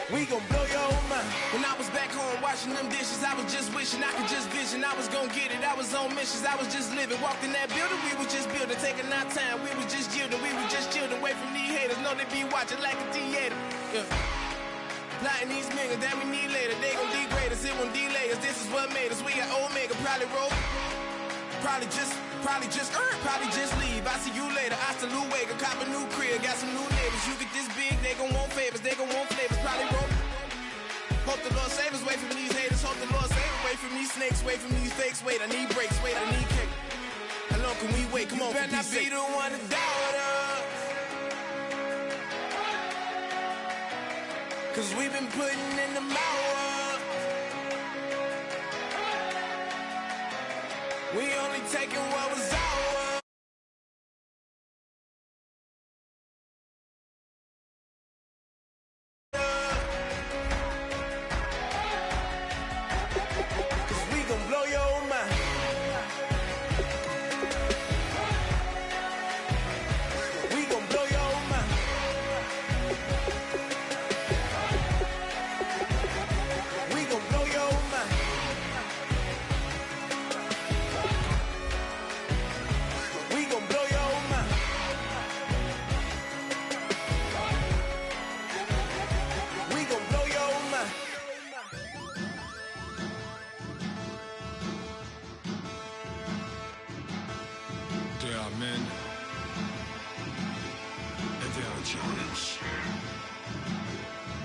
We gon' blow your mind. When I was back home washing them dishes, I was just wishing I could just vision. I was gon' get it, I was on missions, I was just living. Walked in that building, we was just building, taking our time. We was just yielding, we was just chilling. Away from these haters, know they be watching like a theater. Yeah. Plotting these niggas that we need later. They gon' degrade us, it won't delay us. This is what made us. We got Omega, probably roll. Probably just leave. I see you later. I still wake up, cop a new crib, got some new neighbors. You get this big, they gon' want favors, they gon' want flavors. Probably roll. Hope the Lord save us, wait from these haters. Hope the Lord save us, wait from these snakes, wait from these fakes. Wait, I need breaks, wait, I need cake. How long can we wait? Come on, better not be the one to doubt us. Cause we've been putting in the hours. We only taking what was ours. Cause we gon' blow your mind. We gon' blow your mind. We gon' blow your mind. We gon' blow your mind. We gon' blow your mind. There are men, and there are giants.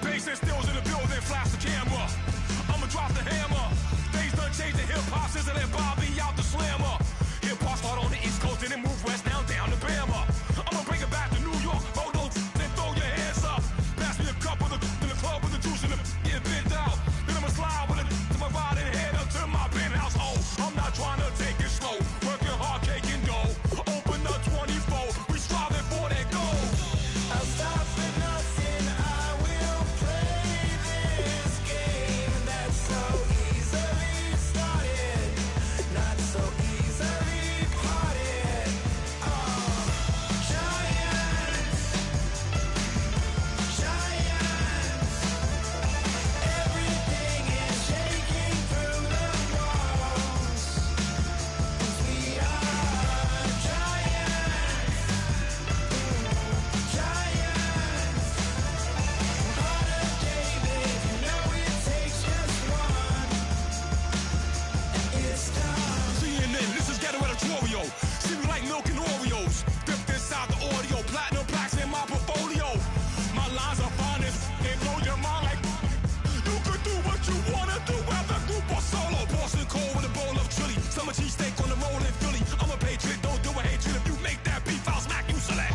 Bass and stills in the building, flash the camera. I'ma drop the hammer. Things done changed the hip-hop since I let Bobby out the slammer. Hip-hop start on the East Coast and then move west now down to Bama. I'ma bring it back to New York. Oh, no, then throw your hands up. Pass me a cup of the in the club with the juice and the get bent out. Then I'ma slide with it to my ride and head up to my penthouse. Oh, I'm not trying to take it slow. Working hard, cake and dough. Open up 24. We striving for that goal. I'll stop for nothing. I will play this game that's so easily started, not so easily parted. Giants, giants. Everything is shaking through the walls. 'Cause we are giants, giants. Heart of David, you know it takes just one, and it's done. CNN, this is ghetto editorial. See me like milk and Oreos. Dipped inside the audio. Platinum plaques in my portfolio. My lines are finest. They blow your mind like you could do what you wanna do, whether group or solo. Boston cold with a bowl of chili. Summer cheesesteak on the roll in Philly. I'm a patriot, don't do a hatred. If you make that beef, I'll smack you silly.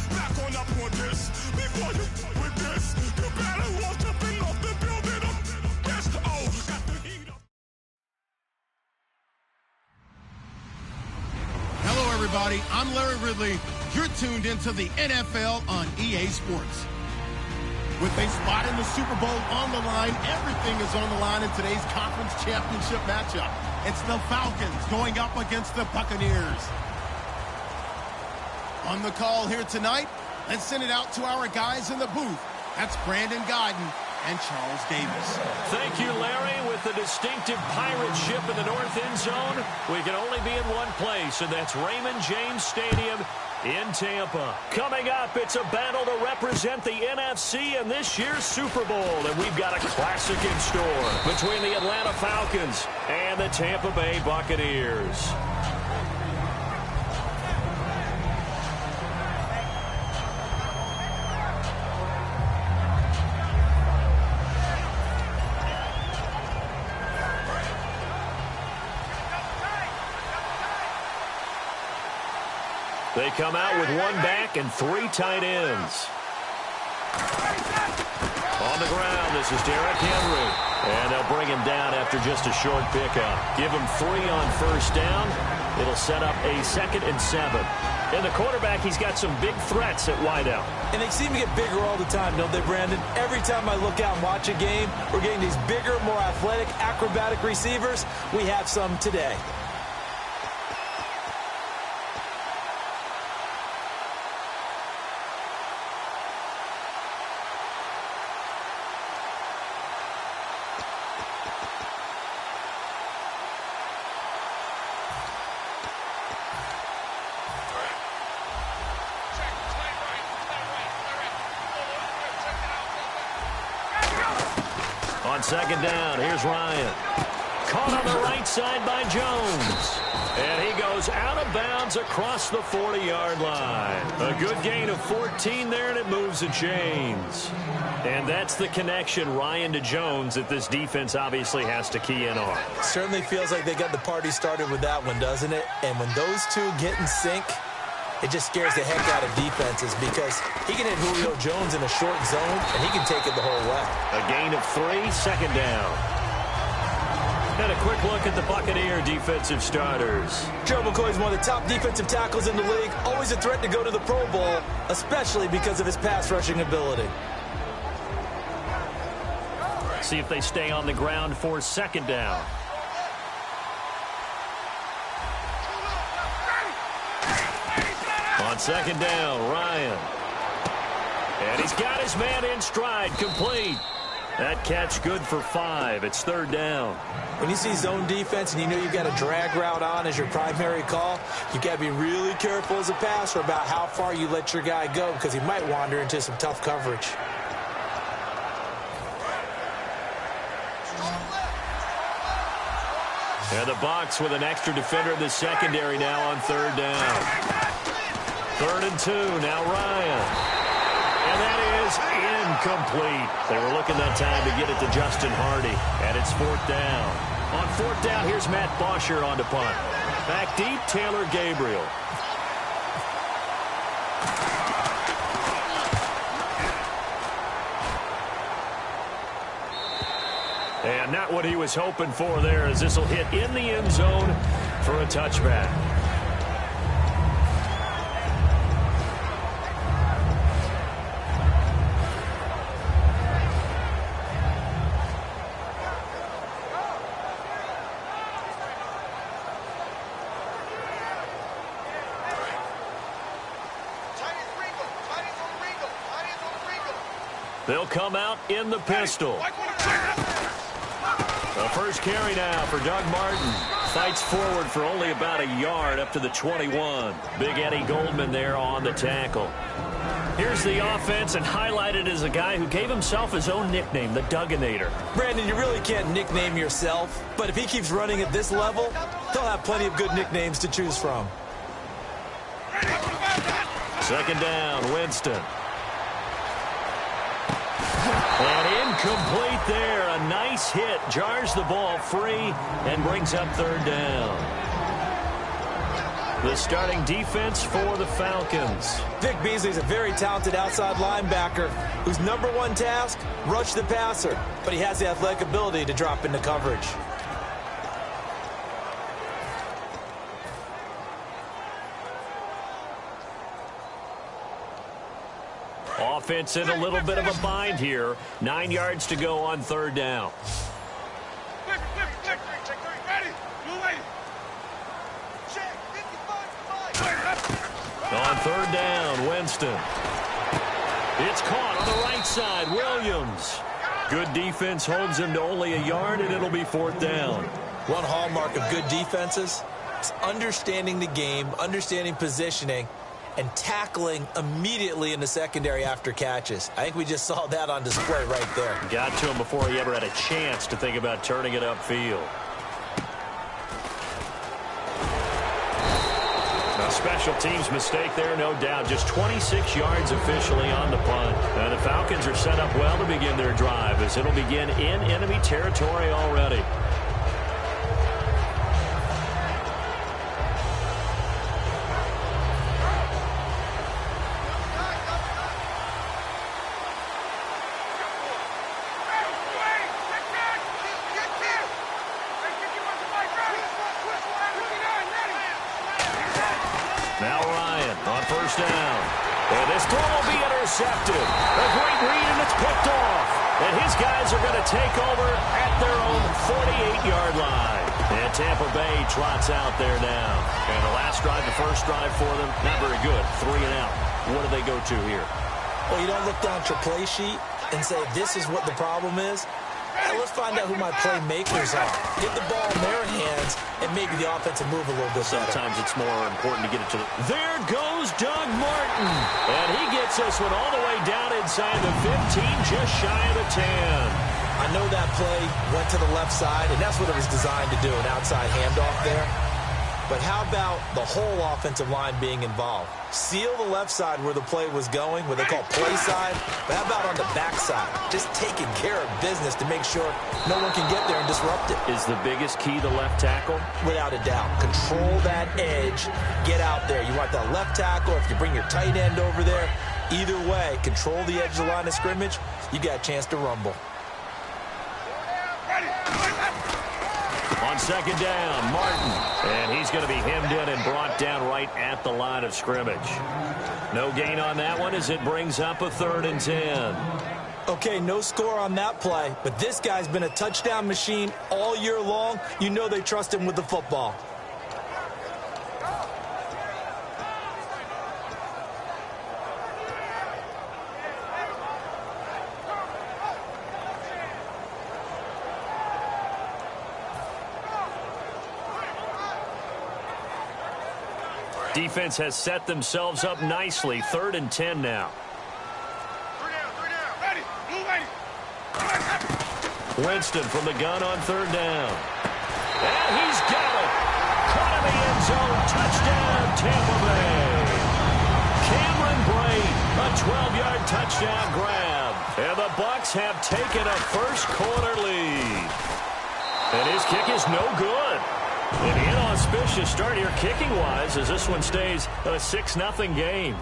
Back on up on this. Before you with this, you better walk jumping off the building up. Yes, oh, got the heat up. Hello, everybody. I'm Larry Ridley. You're tuned into the NFL on EA Sports. With a spot in the Super Bowl on the line, everything is on the line in today's conference championship matchup. It's the Falcons going up against the Buccaneers. On the call here tonight, let's send it out to our guys in the booth. That's Brandon Godden and Charles Davis. Thank you, Larry. With the distinctive pirate ship in the north end zone, we can only be in one place, and that's Raymond James Stadium in Tampa. Coming up, it's a battle to represent the NFC in this year's Super Bowl, and we've got a classic in store between the Atlanta Falcons and the Tampa Bay Buccaneers. They come out with one back and three tight ends. On the ground, this is Derrick Henry. And they'll bring him down after just a short pickup. Give him 3 on first down. It'll set up a 2nd and 7. And the quarterback, he's got some big threats at wideout. And they seem to get bigger all the time, don't they, Brandon? Every time I look out and watch a game, we're getting these bigger, more athletic, acrobatic receivers. We have some today. On second down, here's Ryan. Caught on the right side by Jones. And he goes out of bounds across the 40-yard line. A good gain of 14 there, and it moves the chains. And that's the connection, Ryan to Jones, that this defense obviously has to key in on. Certainly feels like they got the party started with that one, doesn't it? And when those two get in sync, it just scares the heck out of defenses because he can hit Julio Jones in a short zone, and he can take it the whole way. A gain of 3, second down. And a quick look at the Buccaneer defensive starters. Joe McCoy is one of the top defensive tackles in the league, always a threat to go to the Pro Bowl, especially because of his pass rushing ability. See if they stay on the ground for second down. On second down, Ryan. And he's got his man in stride, complete. That catch good for 5. It's third down. When you see zone defense and you know you've got a drag route on as your primary call, you've got to be really careful as a passer about how far you let your guy go because he might wander into some tough coverage. And the Bucs with an extra defender in the secondary now on third down. 3rd and 2, now Ryan. And that is incomplete. They were looking that time to get it to Justin Hardy. And it's 4th down. On 4th down, here's Matt Bosher on to punt. Back deep, Taylor Gabriel. And not what he was hoping for there, as this will hit in the end zone for a touchback. They'll come out in the pistol. The first carry now for Doug Martin. Fights forward for only about a yard up to the 21. Big Eddie Goldman there on the tackle. Here's the offense, and highlighted as a guy who gave himself his own nickname, the Dugginator. Brandon, you really can't nickname yourself, but if he keeps running at this level, he'll have plenty of good nicknames to choose from. Second down, Winston. And incomplete there. A nice hit. Jars the ball free and brings up third down. The starting defense for the Falcons. Vic Beasley's a very talented outside linebacker whose #1 task, rush the passer. But he has the athletic ability to drop into coverage. Offense in a little bit of a bind here. 9 yards to go on third down. On third down, Winston. It's caught on the right side, Williams. Good defense holds him to only a yard, and it'll be 4th down. One hallmark of good defenses is understanding the game, understanding positioning, and tackling immediately in the secondary after catches. I think we just saw that on display right there. Got to him before he ever had a chance to think about turning it upfield. A special teams mistake there, no doubt. Just 26 yards officially on the punt. And the Falcons are set up well to begin their drive, as it'll begin in enemy territory already. Now Ryan on first down. And this throw will be intercepted. A great read, and it's picked off. And his guys are going to take over at their own 48-yard line. And Tampa Bay trots out there now. And the last drive, the first drive for them, not very good. 3 and out. What do they go to here? Well, you don't look down at your play sheet and say, this is what the problem is. Now let's find out who my playmakers are. Get the ball in their hands and maybe the offensive move a little bit better. Sometimes it's more important to get it to the... There goes Doug Martin. And he gets this one all the way down inside the 15, just shy of the 10. I know that play went to the left side, and that's what it was designed to do, an outside handoff there. But how about the whole offensive line being involved? Seal the left side where the play was going, what they call play side. But how about on the back side? Just taking care of business to make sure no one can get there and disrupt it. Is the biggest key the left tackle? Without a doubt. Control that edge. Get out there. You want that left tackle, if you bring your tight end over there. Either way, control the edge of the line of scrimmage. You got a chance to rumble. On second down, Martin. And he's going to be hemmed in and brought down right at the line of scrimmage. No gain on that one as it brings up a 3rd and 10. Okay, no score on that play, but this guy's been a touchdown machine all year long. You know they trust him with the football. Defense has set themselves up nicely. 3rd and 10 now. Winston from the gun on 3rd down. And he's got it. Caught in the end zone. Touchdown, Tampa Bay. Cameron Brate, a 12-yard touchdown grab. And the Bucs have taken a first-quarter lead. And his kick is no good. An inauspicious start here kicking-wise as this one stays a 6-0 game.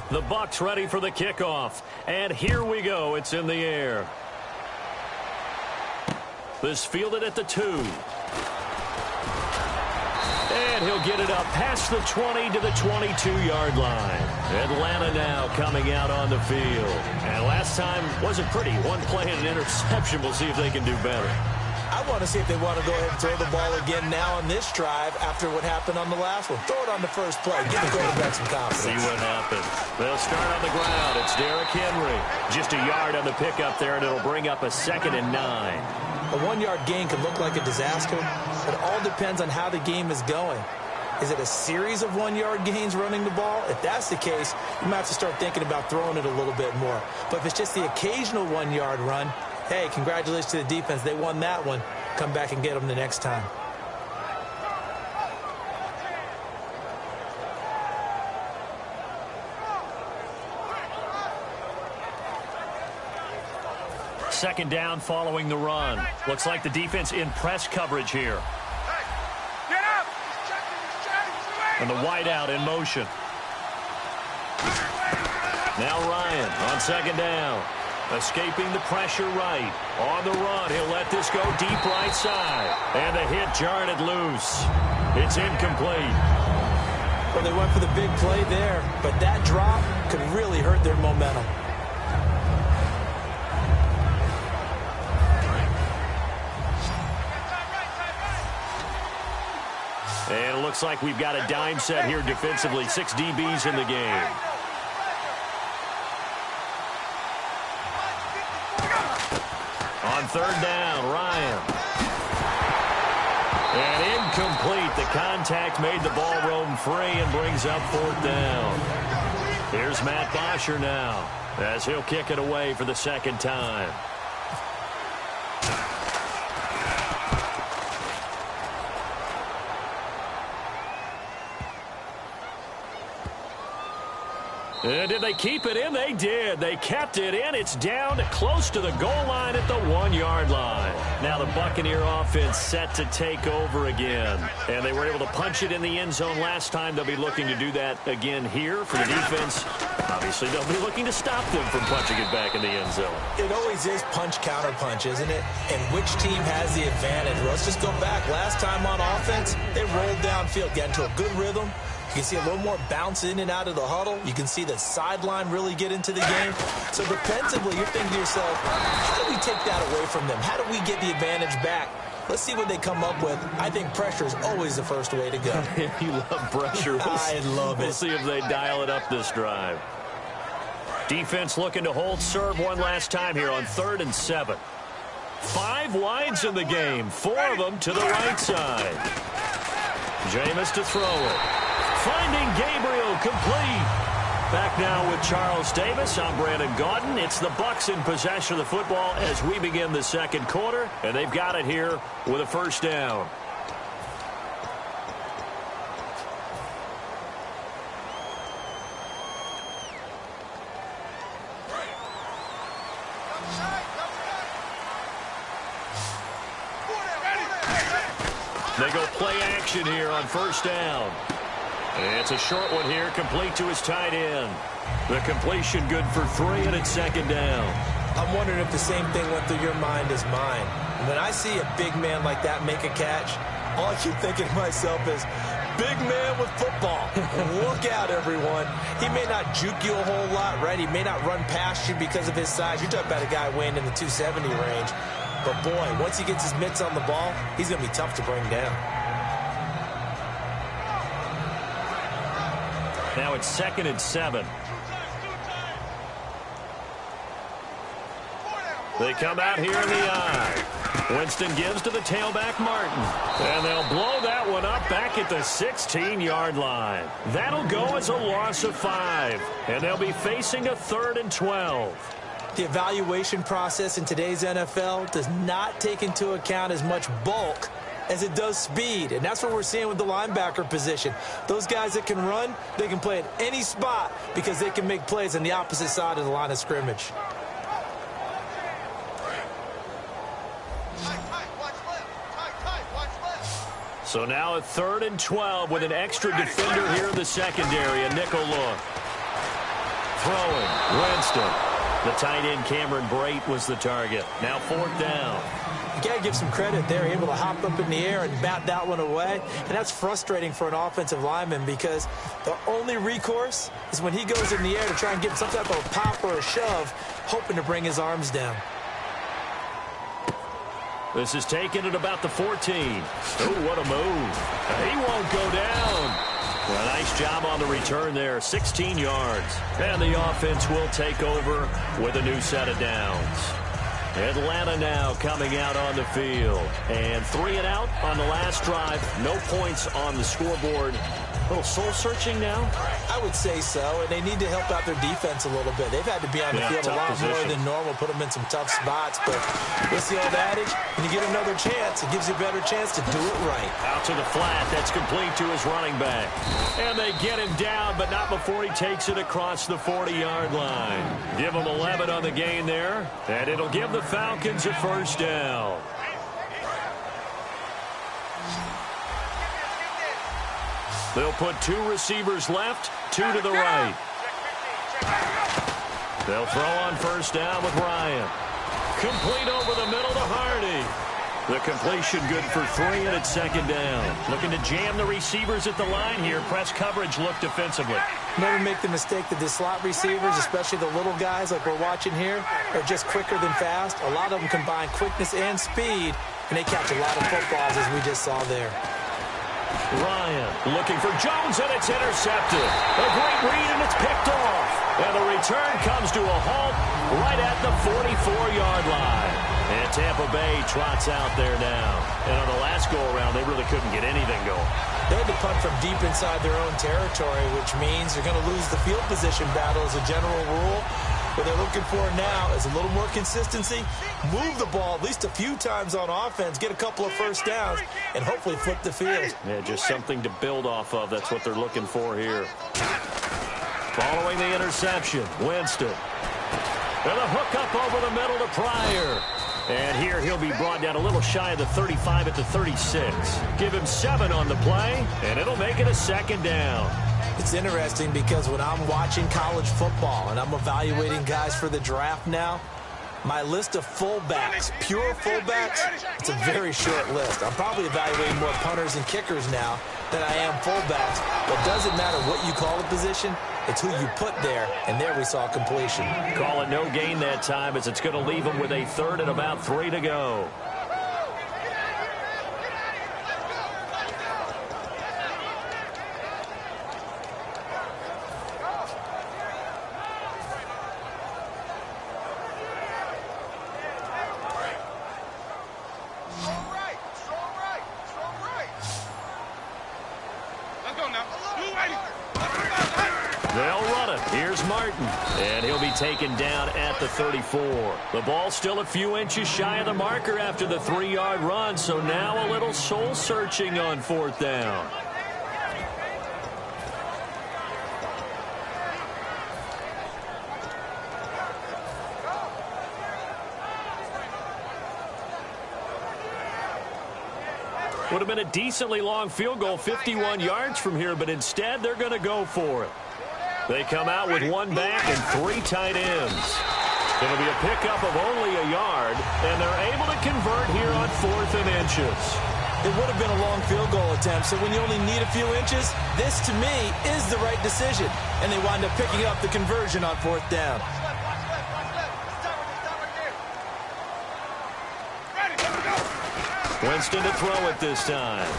The Bucs ready for the kickoff. And here we go. It's in the air. This fielded at the 2. And he'll get it up past the 20 to the 22-yard line. Atlanta now coming out on the field. And last time wasn't pretty. One play and an interception. We'll see if they can do better. I want to see if they want to go ahead and throw the ball again now on this drive after what happened on the last one. Throw it on the first play. Give the quarterback some confidence. See what happens. They'll start on the ground. It's Derrick Henry. Just a yard on the pickup there, and it'll bring up a 2nd and 9. A 1-yard gain can look like a disaster. It all depends on how the game is going. Is it a series of 1-yard gains running the ball? If that's the case, you might have to start thinking about throwing it a little bit more. But if it's just the occasional 1-yard run, hey, congratulations to the defense. They won that one. Come back and get them the next time. Second down following the run. Looks like the defense in press coverage here. And the wideout in motion. Now Ryan on second down. Escaping the pressure right. On the run, he'll let this go deep right side. And the hit jarred it loose. It's incomplete. Well, they went for the big play there, but that drop could really hurt their momentum. And it looks like we've got a dime set here defensively. 6 DBs in the game. On third down, Ryan. And incomplete. The contact made the ball roam free and brings up 4th down. Here's Matt Bosher now as he'll kick it away for the 2nd time. And did they keep it in? They did. They kept it in. It's down close to the goal line at the 1-yard line. Now the Buccaneer offense set to take over again. And they were able to punch it in the end zone last time. They'll be looking to do that again here for the defense. Obviously, they'll be looking to stop them from punching it back in the end zone. It always is punch-counter-punch, isn't it? And which team has the advantage? Well, let's just go back. Last time on offense, they rolled downfield, got into a good rhythm. You can see a little more bounce in and out of the huddle. You can see the sideline really get into the game. So defensively, you're thinking to yourself, how do we take that away from them? How do we get the advantage back? Let's see what they come up with. I think pressure is always the first way to go. You love pressure. I love it. We'll see if they dial it up this drive. Defense looking to hold serve one last time here on 3rd and 7. 5 wides in the game. 4 of them to the right side. Jameis to throw it. Finding Gabriel complete. Back now with Charles Davis. I'm Brandon Gaudin. It's the Bucs in possession of the football as we begin the second quarter, and they've got it here with a first down. They go play action here on first down. It's a short one here, complete to his tight end. The completion good for 3, and it's second down. I'm wondering if the same thing went through your mind as mine. When I see a big man like that make a catch, all I keep thinking to myself is, big man with football. Look out, everyone. He may not juke you a whole lot, right? He may not run past you because of his size. You're talking about a guy weighing in the 270 range. But, boy, once he gets his mitts on the ball, he's going to be tough to bring down. Now it's 2nd and 7. They come out here in the eye. Winston gives to the tailback, Martin. And they'll blow that one up back at the 16-yard line. That'll go as a loss of 5. And they'll be facing a 3rd and 12. The evaluation process in today's NFL does not take into account as much bulk as it does speed. And that's what we're seeing with the linebacker position. Those guys that can run, they can play at any spot because they can make plays on the opposite side of the line of scrimmage. So now a 3rd and 12 with an extra defender here in the secondary. A nickel look. Throwing. Winston. The tight end, Cameron Brate, was the target. Now 4th down. You got to give some credit there, able to hop up in the air and bat that one away. And that's frustrating for an offensive lineman because the only recourse is when he goes in the air to try and get some type of a pop or a shove, hoping to bring his arms down. This is taken at about the 14. Oh, what a move. He won't go down. Well, nice job on the return there, 16 yards. And the offense will take over with a new set of downs. Atlanta now coming out on the field. And 3 and out on the last drive. No points on the scoreboard. A little soul-searching now? I would say so, and they need to help out their defense a little bit. They've had to be on the field a lot more than normal, put them in some tough spots. But what's the old adage? When you get another chance, it gives you a better chance to do it right. Out to the flat. That's complete to his running back. And they get him down, but not before he takes it across the 40-yard line. Give him 11 on the gain there, and it'll give the Falcons a first down. They'll put 2 receivers left, 2 to the right. They'll throw on first down with Ryan. Complete over the middle to Hardy. The completion good for 3, and it's second down. Looking to jam the receivers at the line here. Press coverage look defensively. Never make the mistake that the slot receivers, especially the little guys like we're watching here, are just quicker than fast. A lot of them combine quickness and speed, and they catch a lot of footballs as we just saw there. Ryan looking for Jones, and it's intercepted. A great read, and it's picked off. And the return comes to a halt right at the 44-yard line. And Tampa Bay trots out there now. And on the last go-around, they really couldn't get anything going. They had to punt from deep inside their own territory, which means they're going to lose the field position battle as a general rule. What they're looking for now is a little more consistency, move the ball at least a few times on offense, get a couple of first downs, and hopefully flip the field. Yeah, just something to build off of. That's what they're looking for here. Following the interception, Winston. And a hook up over the middle to Pryor. And here he'll be brought down a little shy of the 35 at the 36. Give him 7 on the play, and it'll make it a second down. It's interesting because when I'm watching college football and I'm evaluating guys for the draft now, my list of fullbacks, pure fullbacks, it's a very short list. I'm probably evaluating more punters and kickers now than I am fullbacks. But it doesn't matter what you call a position, it's who you put there, and there we saw completion. Call it no gain that time as it's going to leave him with a 3rd and about 3 to go. They'll run it. Here's Martin. And he'll be taken down at the 34. The ball's still a few inches shy of the marker after the 3-yard run, so now a little soul-searching on 4th down. Would have been a decently long field goal, 51 yards from here, but instead they're going to go for it. They come out with 1 back and 3 tight ends. It'll be a pickup of only a yard, and they're able to convert here on 4th and inches. It would have been a long field goal attempt, so when you only need a few inches, this, to me, is the right decision. And they wind up picking up the conversion on 4th down. Winston to throw it this time.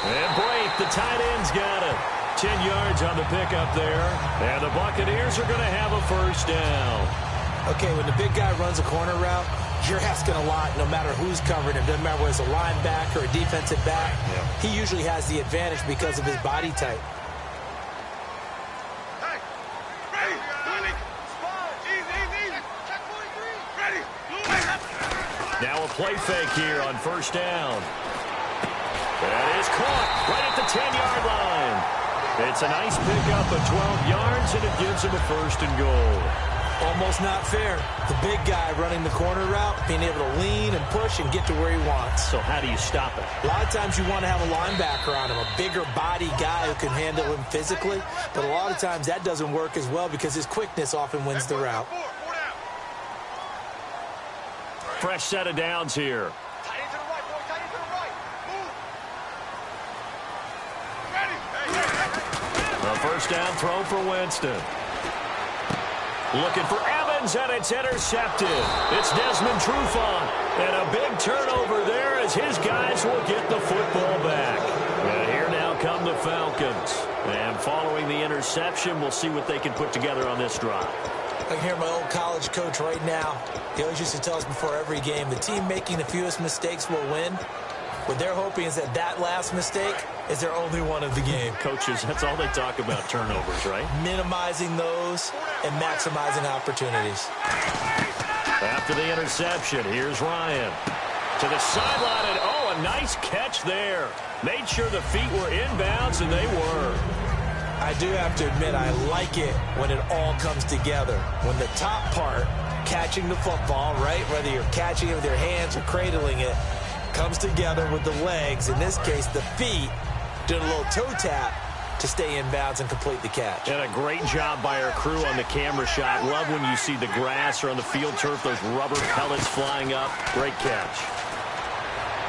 And Brake, the tight end's got it. 10 yards on the pickup there. And the Buccaneers are going to have a 1st down. Okay, when the big guy runs a corner route, you're asking a lot no matter who's covering him. Doesn't matter whether it's a linebacker or a defensive back. Yeah. He usually has the advantage because of his body type. Now a play fake here on 1st down. That is caught right at the 10-yard line. It's a nice pickup of 12 yards, and it gives him a 1st and goal. Almost not fair. The big guy running the corner route, being able to lean and push and get to where he wants. So how do you stop it? A lot of times you want to have a linebacker on him, a bigger body guy who can handle him physically. But a lot of times that doesn't work as well because his quickness often wins the route. Fresh set of downs here. A 1st down throw for Winston. Looking for Evans, and it's intercepted. It's Desmond Trufant. And a big turnover there as his guys will get the football back. And here now come the Falcons. And following the interception, we'll see what they can put together on this drive. I can hear my old college coach right now. He always used to tell us before every game, the team making the fewest mistakes will win. What they're hoping is that that last mistake is their only one of the game. Coaches, that's all they talk about, turnovers, right? Minimizing those and maximizing opportunities. After the interception, here's Ryan. To the sideline, and oh, a nice catch there. Made sure the feet were inbounds, and they were. I do have to admit, I like it when it all comes together. When the top part, catching the football, right, whether you're catching it with your hands or cradling it, comes together with the legs, in this case, the feet, doing a little toe tap to stay in bounds and complete the catch. And a great job by our crew on the camera shot. Love when you see the grass or on the field turf, those rubber pellets flying up. Great catch.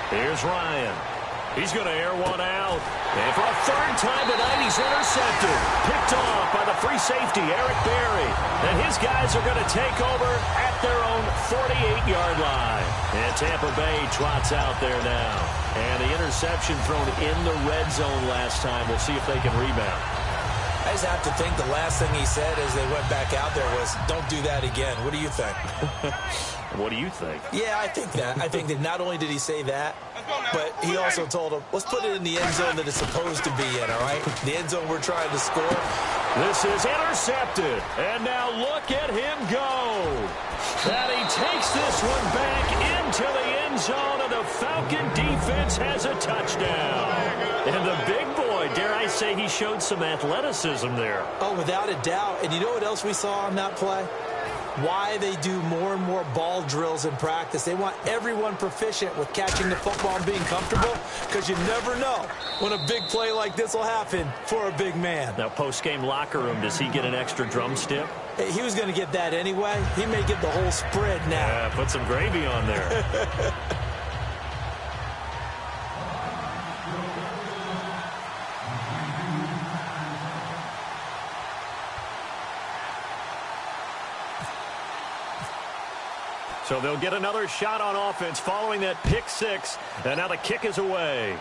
Here's Ryan. He's going to air one out. And for a 3rd time tonight, he's intercepted. Picked off by the free safety, Eric Berry. And his guys are going to take over at their own 48-yard line. And Tampa Bay trots out there now. And the interception thrown in the red zone last time. We'll see if they can rebound. I just have to think the last thing he said as they went back out there was, don't do that again. What do you think? What do you think? Yeah, I think that. I think that not only did he say that, but he also told him, let's put it in the end zone that it's supposed to be in, all right? The end zone we're trying to score. This is intercepted. And now look at him go. And he takes this one back into the end zone, and the Falcon defense has a touchdown. And the big boy, dare I say, he showed some athleticism there. Oh, without a doubt. And you know what else we saw on that play? Why they do more and more ball drills in practice. They want everyone proficient with catching the football and being comfortable, because you never know when a big play like this will happen for a big man. Now, post-game locker room, does he get an extra drumstick? Hey, he was going to get that anyway. He may get the whole spread now. Yeah, put some gravy on there. So they'll get another shot on offense following that pick six. And now the kick is away.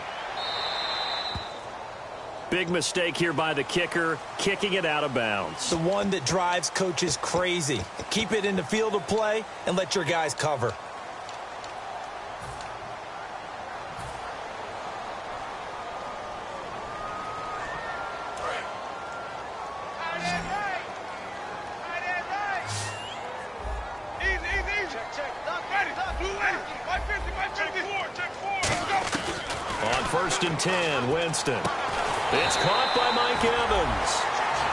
Big mistake here by the kicker, kicking it out of bounds. The one that drives coaches crazy. Keep it in the field of play and let your guys cover. 1st and 10, Winston. It's caught by Mike Evans.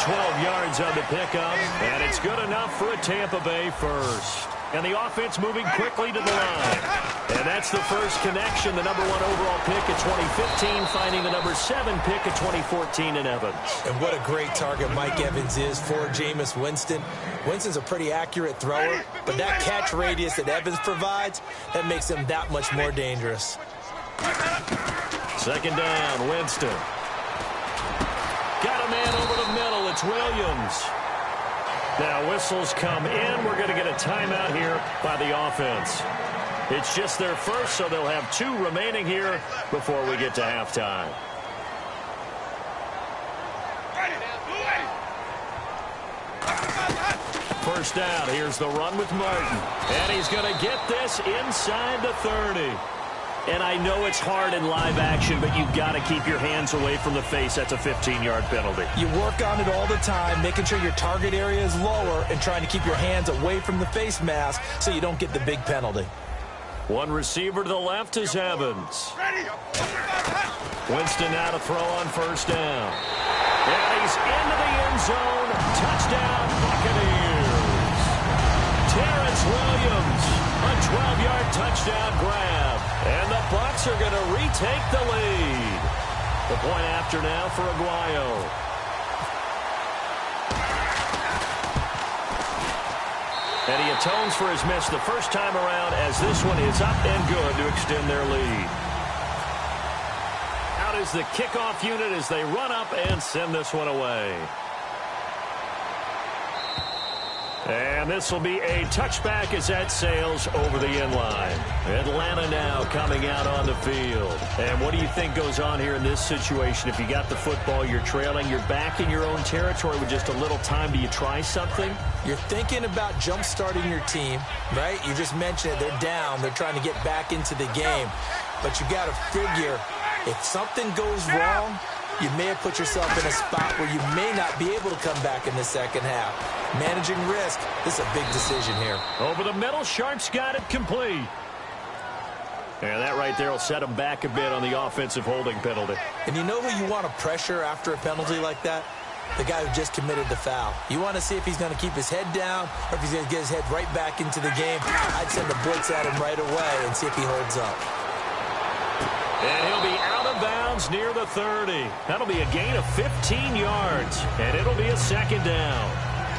12 yards on the pickup, and it's good enough for a Tampa Bay first. And the offense moving quickly to the line. And that's the first connection, the number 1 overall pick at 2015, finding the number 7 pick at 2014 in Evans. And what a great target Mike Evans is for Jameis Winston. Winston's a pretty accurate thrower, but that catch radius that Evans provides, that makes him that much more dangerous. 2nd down, Winston. Got a man over the middle. It's Williams. Now whistles come in. We're going to get a timeout here by the offense. It's just their first, so they'll have 2 remaining here before we get to halftime. First down. Here's the run with Martin. And he's going to get this inside the 30. And I know it's hard in live action, but you've got to keep your hands away from the face. That's a 15-yard penalty. You work on it all the time, making sure your target area is lower and trying to keep your hands away from the face mask so you don't get the big penalty. 1 receiver to the left is Evans. Winston now to throw on 1st down. And he's into the end zone. Touchdown, Buccaneers. Terrence Williams, a 12-yard touchdown grab. And the Bucs are going to retake the lead. The point after now for Aguayo. And he atones for his miss the first time around as this one is up and good to extend their lead. Out is the kickoff unit as they run up and send this one away. And this will be a touchback as that sails over the end line. Atlanta now coming out on the field. And what do you think goes on here in this situation? If you got the football, you're trailing, you're back in your own territory with just a little time. Do you try something? You're thinking about jump-starting your team, right? You just mentioned it. They're down. They're trying to get back into the game. But you got to figure if something goes wrong, you may have put yourself in a spot where you may not be able to come back in the second half. Managing risk, this is a big decision here. Over the middle, Sharp's got it complete. And that right there will set him back a bit on the offensive holding penalty. And you know who you want to pressure after a penalty like that? The guy who just committed the foul. You want to see if he's going to keep his head down or if he's going to get his head right back into the game. I'd send a blitz at him right away and see if he holds up. And he'll be out of bounds near the 30. That'll be a gain of 15 yards, and it'll be a 2nd down.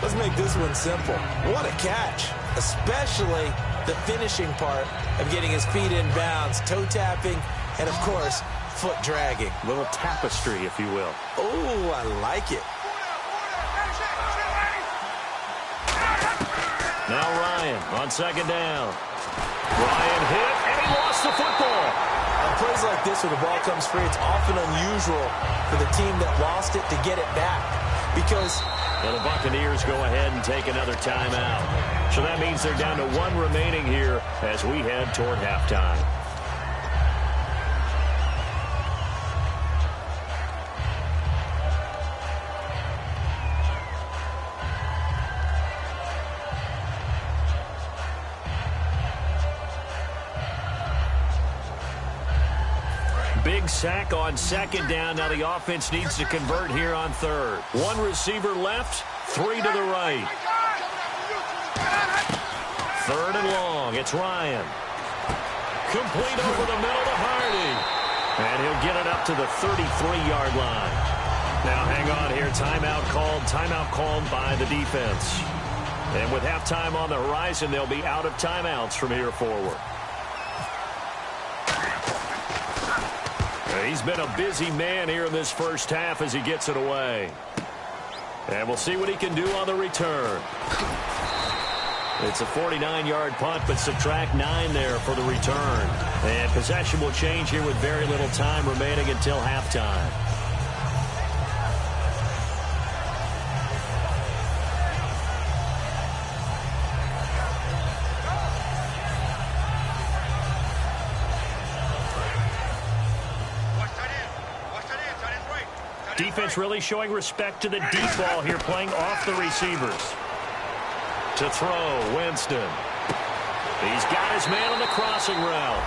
Let's make this one simple. What a catch, especially the finishing part of getting his feet in bounds, toe tapping, and, of course, foot dragging. A little tapestry, if you will. Oh, I like it. Now Ryan on 2nd down. Ryan hit, and he lost the football. On plays like this where the ball comes free, it's often unusual for the team that lost it to get it back because the Buccaneers go ahead and take another timeout. So that means they're down to 1 remaining here as we head toward halftime. Big sack on 2nd down. Now the offense needs to convert here on 3rd. 1 receiver left, 3 to the right. 3rd and long. It's Ryan. Complete over the middle to Hardy. And he'll get it up to the 33-yard line. Now hang on here. Timeout called by the defense. And with halftime on the horizon, they'll be out of timeouts from here forward. He's been a busy man here in this first half as he gets it away. And we'll see what he can do on the return. It's a 49-yard punt, but subtract 9 there for the return. And possession will change here with very little time remaining until halftime. Defense really showing respect to the deep ball here, playing off the receivers. To throw, Winston. He's got his man on the crossing route.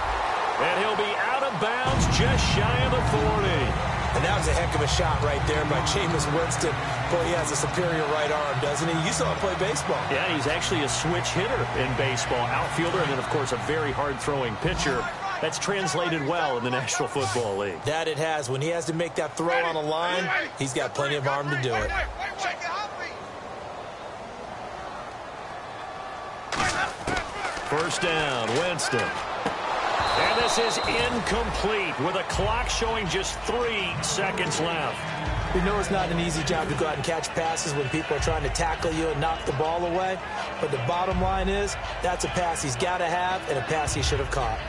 And he'll be out of bounds, just shy of the 40. And that was a heck of a shot right there by Jameis Winston. Boy, he has a superior right arm, doesn't he? You saw him play baseball. Yeah, he's actually a switch hitter in baseball. Outfielder, and then, of course, a very hard-throwing pitcher. That's translated well in the National Football League. That it has. When he has to make that throw on a line, he's got plenty of arm to do it. First down, Winston. And this is incomplete with a clock showing just 3 seconds left. You know it's not an easy job to go out and catch passes when people are trying to tackle you and knock the ball away. But the bottom line is, that's a pass he's got to have and a pass he should have caught.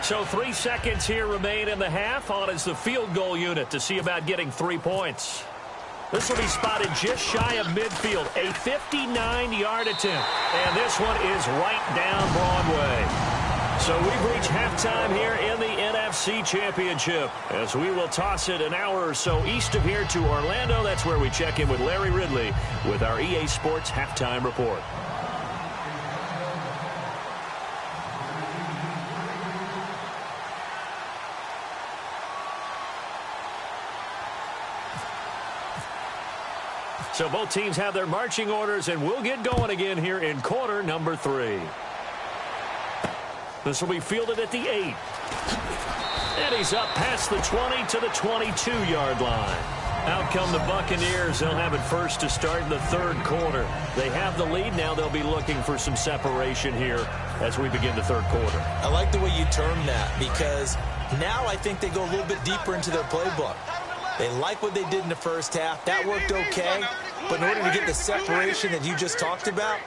So 3 seconds here remain in the half. On is the field goal unit to see about getting 3 points. This will be spotted just shy of midfield, a 59-yard attempt. And this one is right down Broadway. So we've reached halftime here in the NFC Championship as we will toss it an hour or so east of here to Orlando. That's where we check in with Larry Ridley with our EA Sports Halftime Report. So both teams have their marching orders, and we'll get going again here in quarter number 3. This will be fielded at the 8. And he's up past the 20 to the 22-yard line. Out come the Buccaneers. They'll have it first to start in the third quarter. They have the lead. Now they'll be looking for some separation here as we begin the third quarter. I like the way you term that because now I think they go a little bit deeper into their playbook. They like what they did in the first half. That worked okay. But in order to get the separation that you just talked about,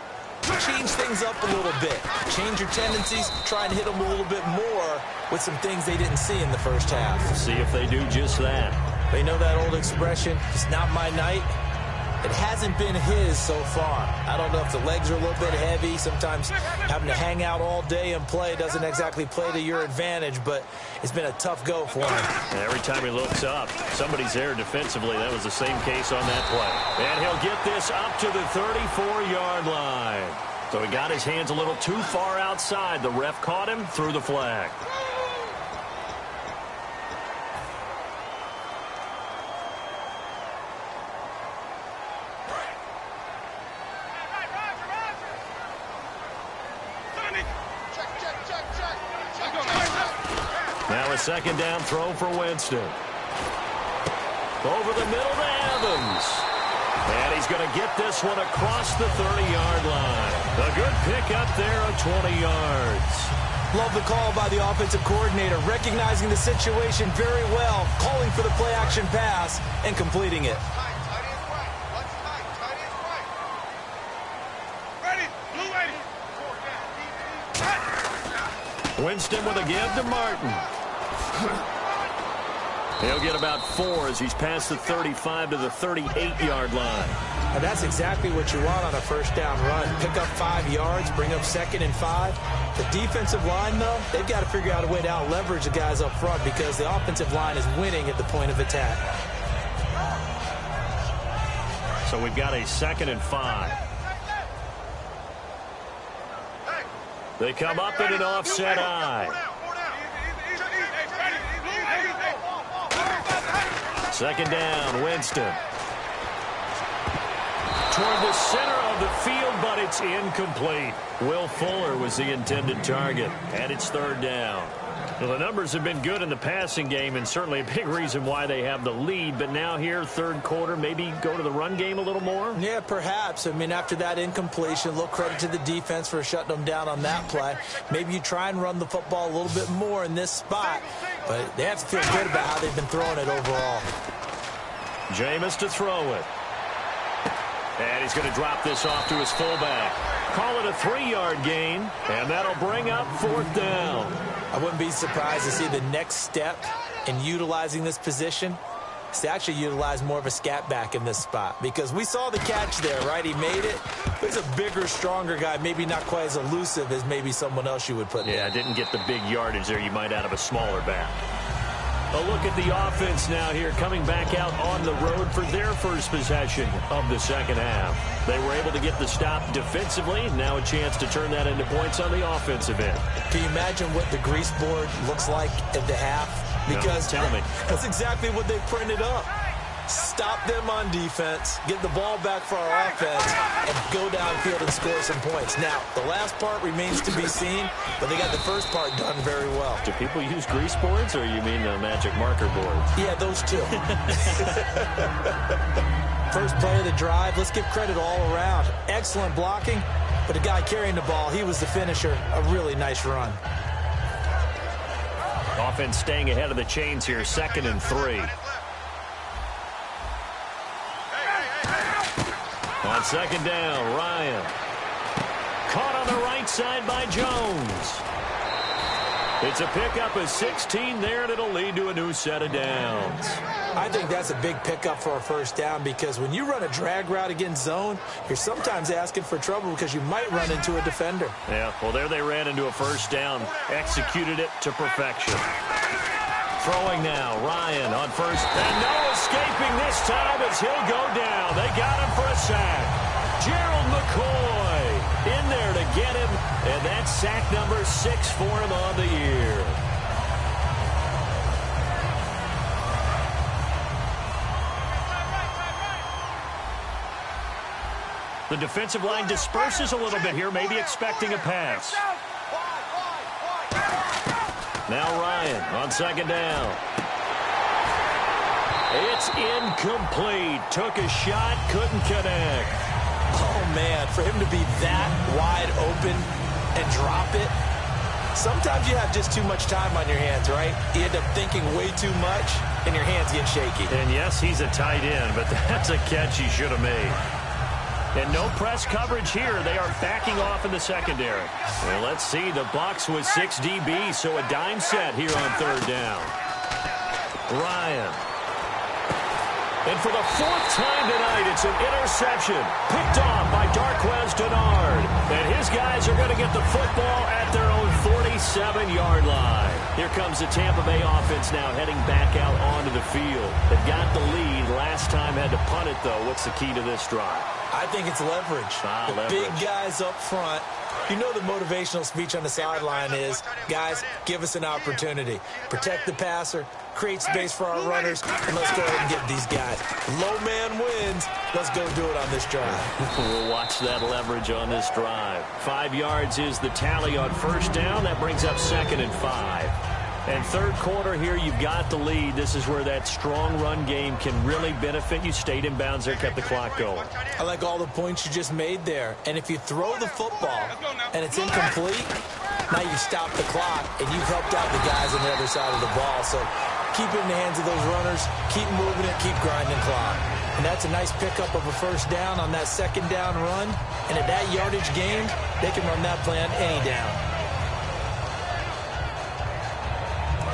change things up a little bit. Change your tendencies. Try and hit them a little bit more with some things they didn't see in the first half. See if they do just that. They know that old expression, it's not my night. It hasn't been his so far. I don't know if the legs are a little bit heavy. Sometimes having to hang out all day and play doesn't exactly play to your advantage, but it's been a tough go for him. And every time he looks up, somebody's there defensively. That was the same case on that play. And he'll get this up to the 34-yard line. So he got his hands a little too far outside. The ref caught him, threw the flag. Now a second down throw for Winston. Over the middle to Evans. And he's going to get this one across the 30-yard line. A good pickup there of 20 yards. Love the call by the offensive coordinator, recognizing the situation very well, calling for the play-action pass, and completing it. Winston with a give to Martin. He'll get about 4 as he's past the 35 to the 38-yard line. And that's exactly what you want on a first down run. Pick up 5 yards, bring up 2nd and 5. The defensive line, though, they've got to figure out a way to out-leverage the guys up front because the offensive line is winning at the point of attack. So we've got a 2nd and 5. They come up in an offset eye. Second down, Winston. Toward the center of the field, but it's incomplete. Will Fuller was the intended target, and it's third down. Well, the numbers have been good in the passing game, and certainly a big reason why they have the lead. But now here, third quarter, maybe go to the run game a little more? Yeah, perhaps. I mean, after that incompletion, a little credit to the defense for shutting them down on that play. Maybe you try and run the football a little bit more in this spot. But they have to feel good about how they've been throwing it overall. Jameis to throw it. And he's going to drop this off to his fullback. Call it a 3-yard gain, and that'll bring up 4th down. I wouldn't be surprised to see the next step in utilizing this position is to actually utilize more of a scat back in this spot. Because we saw the catch there, right? He made it. But he's a bigger, stronger guy, maybe not quite as elusive as maybe someone else you would put in. Yeah, didn't get the big yardage there you might out of a smaller back. A look at the offense now here, coming back out on the road for their first possession of the second half. They were able to get the stop defensively. Now a chance to turn that into points on the offensive end. Can you imagine what the grease board looks like at the half? Because no, tell me. That's exactly what they printed up. Stop them on defense, get the ball back for our offense, and go downfield and score some points. Now, the last part remains to be seen, but they got the first part done very well. Do people use grease boards, or you mean magic marker boards? Yeah, those two. First play of the drive, let's give credit all around. Excellent blocking, but the guy carrying the ball, he was the finisher. A really nice run. Offense staying ahead of the chains here, 2nd and 3. On 2nd down, Ryan. Caught on the right side by Jones. It's a pickup of 16 there, and it'll lead to a new set of downs. I think that's a big pickup for a first down, because when you run a drag route against zone, you're sometimes asking for trouble because you might run into a defender. Yeah, well, there they ran into a first down. Executed it to perfection. Throwing now, Ryan on first. And no escaping this time as he'll go down. They got him for a sack. Gerald McCoy in there to get him. And that's sack number 6 for him on the year. The defensive line disperses a little bit here, maybe expecting a pass. Now Ryan on 2nd down. It's incomplete. Took a shot, couldn't connect. Oh, man, for him to be that wide open and drop it. Sometimes you have just too much time on your hands, right? You end up thinking way too much, and your hands get shaky. And yes, he's a tight end, but that's a catch he should have made. And no press coverage here. They are backing off in the secondary. And let's see, the Bucs with 6 DBs, so a dime set here on 3rd down. Ryan. And for the 4th time tonight, it's an interception. Picked off by Darquez Denard. And his guys are going to get the football at their own 47-yard line. Here comes the Tampa Bay offense now heading back out onto the field. They've got the lead. Last time had to punt it, though. What's the key to this drive? I think it's leverage. Leverage. Big guys up front. You know the motivational speech on the sideline is, guys, give us an opportunity. Protect the passer, create space for our runners, and let's go ahead and get these guys. Low man wins. Let's go do it on this drive. We'll watch that leverage on this drive. 5 yards is the tally on 1st down. That brings up 2nd and 5. And 3rd quarter here, you've got the lead. This is where that strong run game can really benefit you. Stayed in bounds there, kept the clock going. I like all the points you just made there. And if you throw the football and it's incomplete, now you stop the clock and you've helped out the guys on the other side of the ball. So keep it in the hands of those runners, keep moving it, keep grinding clock. And that's a nice pickup of a 1st down on that 2nd down run. And at that yardage gain, they can run that play on any down.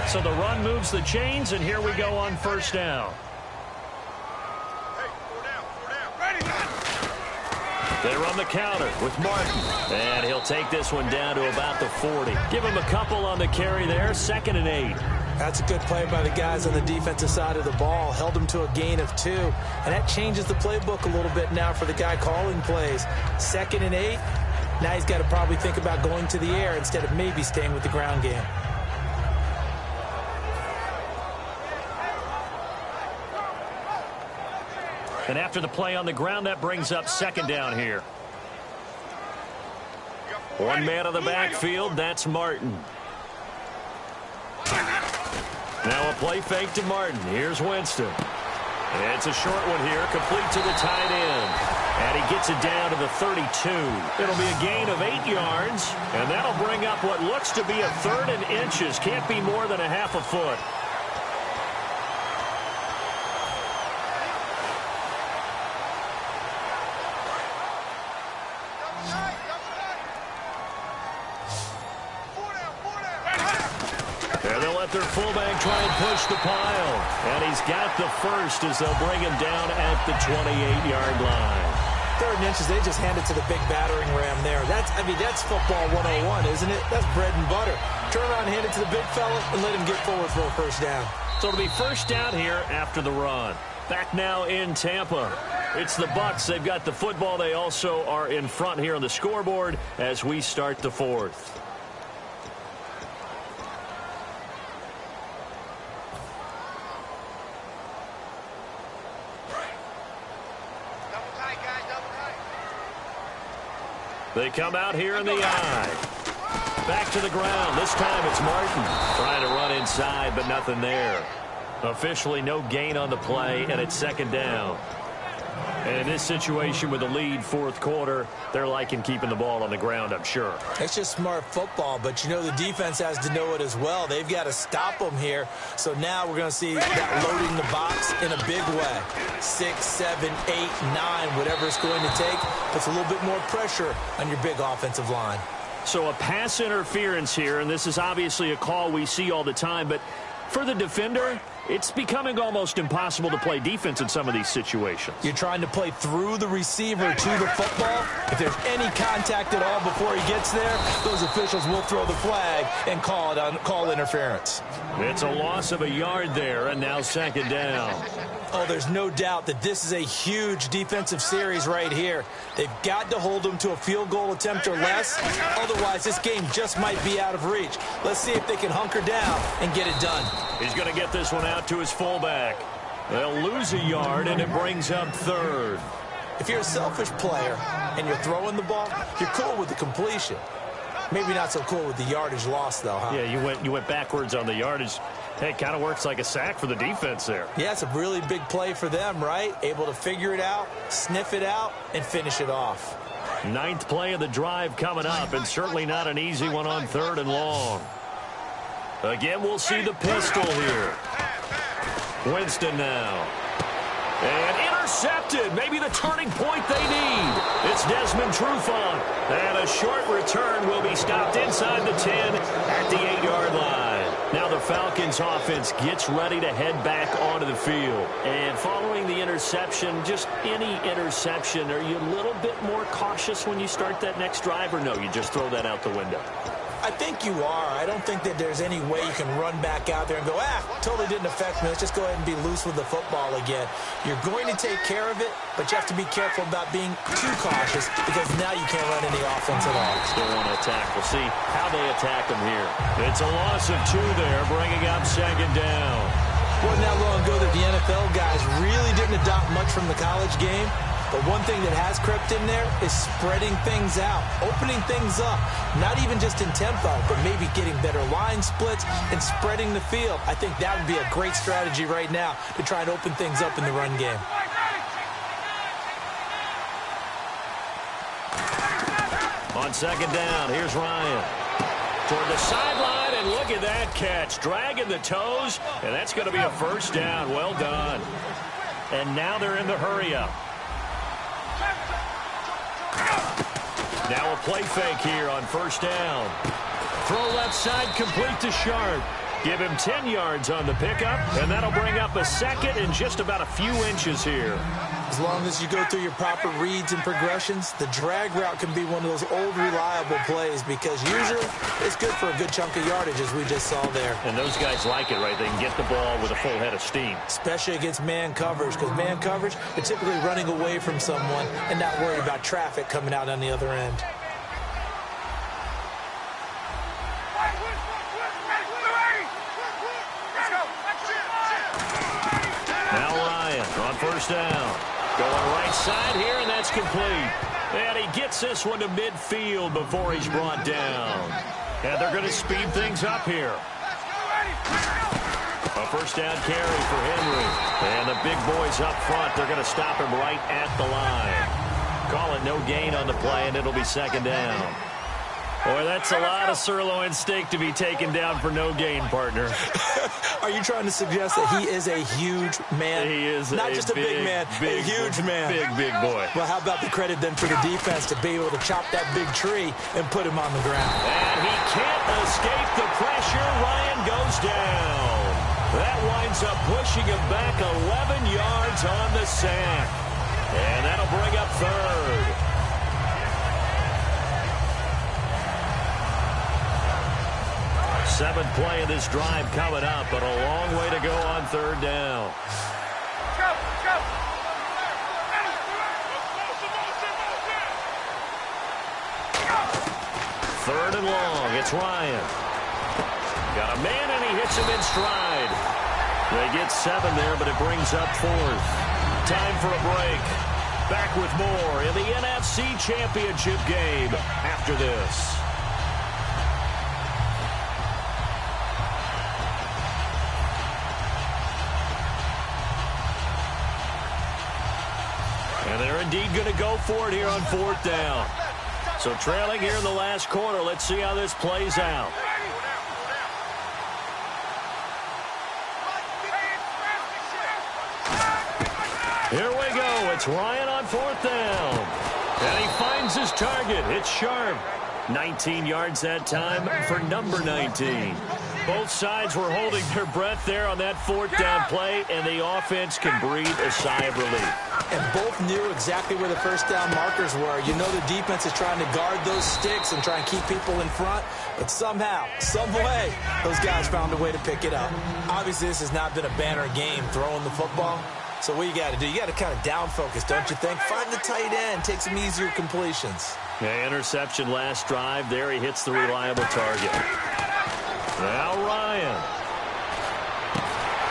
So the run moves the chains, and here we go on 1st down. They run the counter with Martin. And he'll take this one down to about the 40. Give him a couple on the carry there, 2nd and 8. That's a good play by the guys on the defensive side of the ball. Held him to a gain of 2. And that changes the playbook a little bit now for the guy calling plays. 2nd and 8. Now he's got to probably think about going to the air instead of maybe staying with the ground game. And after the play on the ground, that brings up 2nd down here. One man on the backfield, that's Martin. Now a play fake to Martin. Here's Winston. It's a short one here, complete to the tight end. And he gets it down to the 32. It'll be a gain of 8 yards, and that'll bring up what looks to be a 3rd and inches. Can't be more than a half a foot. Their fullback try and push the pile. And he's got the first as they'll bring him down at the 28-yard line. 3rd and inches, they just hand it to the big battering ram there. That's football 101, isn't it? That's bread and butter. Turn around and hand it to the big fella and let him get forward for a first down. So it'll be first down here after the run. Back now in Tampa. It's the Bucs. They've got the football. They also are in front here on the scoreboard as we start the 4th. They come out here in the eye. Back to the ground. This time it's Martin trying to run inside, but nothing there. Officially no gain on the play, and it's 2nd down. And in this situation with the lead 4th quarter, they're liking keeping the ball on the ground, I'm sure. It's just smart football, but you know the defense has to know it as well. They've got to stop them here. So now we're going to see that loading the box in a big way. 6, 7, 8, 9, whatever it's going to take, puts a little bit more pressure on your big offensive line. So a pass interference here, and this is obviously a call we see all the time, but for the defender, it's becoming almost impossible to play defense in some of these situations. You're trying to play through the receiver to the football. If there's any contact at all before he gets there, those officials will throw the flag and call interference. It's a loss of a yard there, and now 2nd down. Oh, there's no doubt that this is a huge defensive series right here. They've got to hold them to a field goal attempt or less. Otherwise, this game just might be out of reach. Let's see if they can hunker down and get it done. He's going to get this one out to his fullback. They'll lose a yard, and it brings up 3rd. If you're a selfish player and you're throwing the ball, you're cool with the completion. Maybe not so cool with the yardage loss, though, huh? Yeah, you went backwards on the yardage. Hey, it kind of works like a sack for the defense there. Yeah, it's a really big play for them, right? Able to figure it out, sniff it out, and finish it off. 9th play of the drive coming up, and certainly not an easy one on 3rd and long. Again, we'll see the pistol here. Winston now. And intercepted. Maybe the turning point they need. It's Desmond Trufant. And a short return will be stopped inside the 10 at the 8-yard line. Now the Falcons offense gets ready to head back onto the field. And following the interception, just any interception, are you a little bit more cautious when you start that next drive, or no, you just throw that out the window? I think you are. I don't think that there's any way you can run back out there and go, totally didn't affect me. Let's just go ahead and be loose with the football again. You're going to take care of it, but you have to be careful about being too cautious because now you can't run any offense at all. Still want to attack. We'll see how they attack them here. It's a loss of 2 there, bringing up 2nd down. Wasn't that long ago that the NFL guys really didn't adopt much from the college game. But one thing that has crept in there is spreading things out, opening things up, not even just in tempo, but maybe getting better line splits and spreading the field. I think that would be a great strategy right now to try and open things up in the run game. On 2nd down, here's Ryan. Toward the sideline, and look at that catch. Dragging the toes, and that's going to be a first down. Well done. And now they're in the hurry-up. Now a play fake here on 1st down. Throw left side complete to Sharp. Give him 10 yards on the pickup, and that'll bring up a 2nd and just about a few inches here. As long as you go through your proper reads and progressions, the drag route can be one of those old reliable plays because usually it's good for a good chunk of yardage, as we just saw there. And those guys like it, right? They can get the ball with a full head of steam. Especially against man coverage, because man coverage, they're typically running away from someone and not worried about traffic coming out on the other end. Now Ryan on 1st down. Going right side here, and that's complete. And he gets this one to midfield before he's brought down. And they're going to speed things up here. A 1st down carry for Henry. And the big boys up front, they're going to stop him right at the line. Call it no gain on the play, and it'll be 2nd down. Boy, that's a lot of sirloin steak to be taken down for no gain, partner. Are you trying to suggest that he is a huge man? He is not just a big man, a huge man. Big boy. Well, how about the credit then for the defense to be able to chop that big tree and put him on the ground? And he can't escape the pressure. Ryan goes down. That winds up pushing him back 11 yards on the sack. And that'll bring up third. Seventh play of this drive coming up, but a long way to go on third down. Third and long. It's Ryan. Got a man, and he hits him in stride. They get 7 there, but it brings up fourth. Time for a break. Back with more in the NFC Championship game after this. And they're indeed going to go for it here on fourth down. So trailing here in the last quarter. Let's see how this plays out. Here we go. It's Ryan on fourth down. And he finds his target. It's Sharp. 19 yards that time for number 19. Both sides were holding their breath there on that fourth down play, and the offense can breathe a sigh of relief. And both knew exactly where the first down markers were. You know the defense is trying to guard those sticks and try and keep people in front, but somehow, some way, those guys found a way to pick it up. Obviously, this has not been a banner game throwing the football. So what you got to do, you got to kind of down focus, don't you think? Find the tight end, take some easier completions. Yeah, interception last drive. There he hits the reliable target. Now Ryan.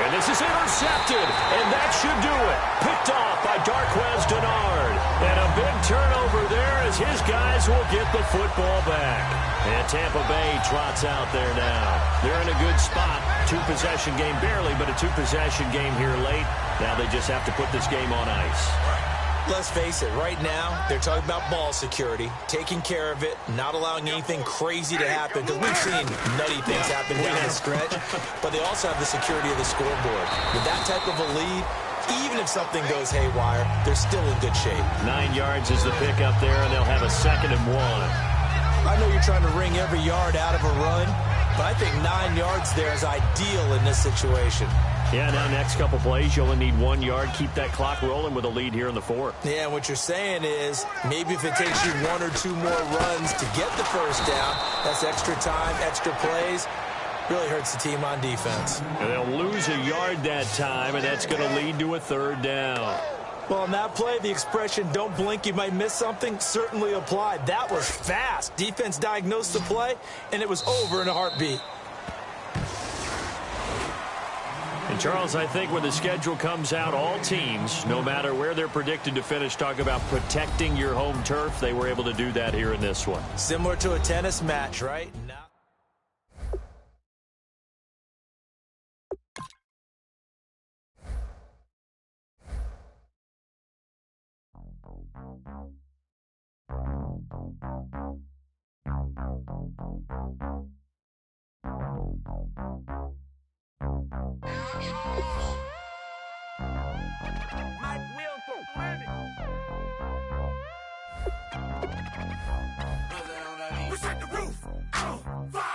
And this is intercepted, and that should do it. Picked off by Darquez Denard. And a big turnover there as his guys will get the football back. And Tampa Bay trots out there now. They're in a good spot. Two-possession game barely, but a two-possession game here late. Now they just have to put this game on ice. Let's face it, right now, they're talking about ball security, taking care of it, not allowing anything crazy to happen, because we've seen nutty things happen down the stretch, but they also have the security of the scoreboard. With that type of a lead, even if something goes haywire, they're still in good shape. 9 yards is the pickup there, and they'll have a 2nd and 1. I know you're trying to wring every yard out of a run, but I think 9 yards there is ideal in this situation. Yeah, now next couple plays, you only need 1 yard. Keep that clock rolling with a lead here in the fourth. Yeah, what you're saying is maybe if it takes you 1 or 2 more runs to get the first down, that's extra time, extra plays, really hurts the team on defense. And they'll lose a yard that time, and that's going to lead to a 3rd down. Well, on that play, the expression, don't blink, you might miss something, certainly applied. That was fast. Defense diagnosed the play, and it was over in a heartbeat. And, Charles, I think when the schedule comes out, all teams, no matter where they're predicted to finish, talk about protecting your home turf. They were able to do that here in this one. Similar to a tennis match, right? We set the roof on fire.